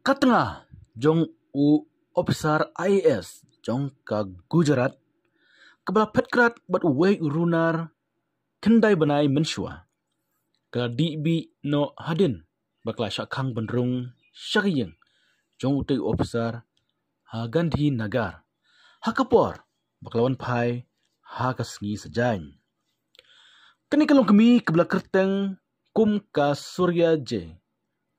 Katengah jong u officer IAS jong ka Gujarat kebala petkrat bat uwei urunar kendai benai mensua ka DB no hadin bakla syakang benrung syakiyeng jong utai officer ha Gandhi Nagar ha kapor baklawan pai ha kasngi sejain kani kalong kemi kebala kerteng kum ka Surya J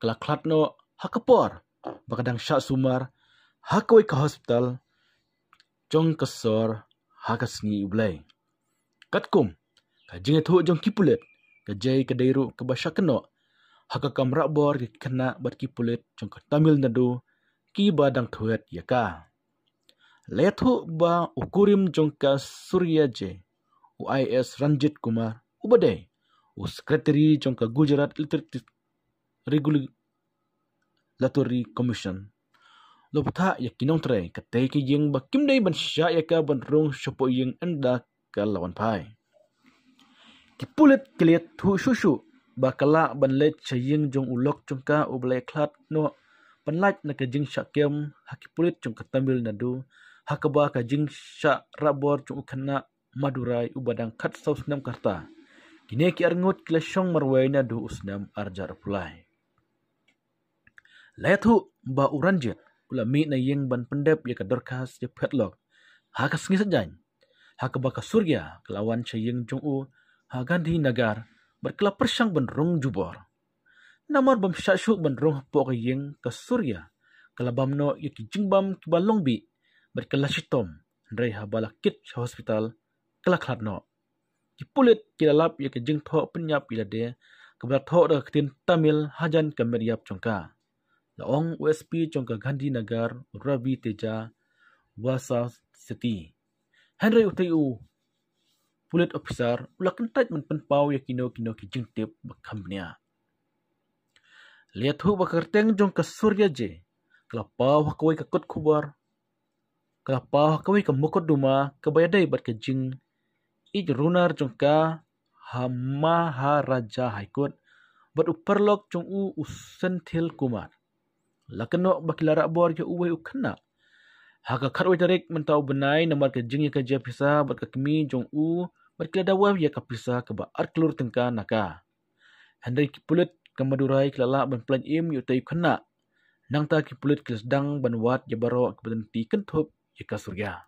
kala klatno ha kapor bakadang syak sumar ha kawai ka hospital jong kasor ha kasngi ublai katkum ka jinga thu jong kipulet ka jai ka dairu ka basya keno ha ka kamra bor ki kena bat kipulet jong ka Tamil Nadu ki badang thuet yaka lethu ba ukurim jong ka Surya J UIS Ranjit Kumar ubade u sekretari jong ka Gujarat Regulatory Commission lopatha yakinong tray katay ki yeng ba kimday ban sya yaka ban rong syopo yeng anda ka lawan pai kipulit kiliat thu shushu ba kala ban let chayeng jong ulok jong ka ublay klat no panlait na ka jing syakem hakipulit jong ka Tamil Nadu hakaba ka jing sya rabor jong ukana Madurai ubadang khat sausnam karta kine ki arngut klasyong marway na du usnam arjar pulai lethu ba uranjit ulami na yeng ban pendep ya ka dorkas ya petlok ha ka sengi sajan ha ka baka Surya kelawan chayeng jong u ha Gandhi Nagar berkela persyang ban rong jubor namar bam syashu ban rong hapo ka yeng ka Surya kalabam no ya ki jingbam ki balong bi berkela shitom ndrai ha balakit sa hospital kala khatno ki pulit ki lalap ya ki jing tho penyap ila de kabla tho da kitin Tamil hajan ka meriap chongka laong USP jong ka Gandhi Nagar Ravi Teja Wasa City Henry Utayu pulit officer ulakan tait man penpau ya kino ki jing tip bakamnya lihat hu bakarteng jong ka Surya J kelapau hakawai ka kot kubar kelapau hakawai ka mukot duma kabayadai bat ka jing ij runar jong ka Maharaja High Court bat uperlok jong u Senthil Kumar lakano bakilara bor ke uwe ukana haka kharwai tarik mentau benai namar ke jing ka jia pisa bat ka kemi jong u bat kelada waw ya ka pisa ka ba arklur tengka naka Henry kipulit ka Madurai kelala ban plan im yu tai khana nang ta kipulit kelasdang ban wat ya baro ka berhenti kentup ya ka Surya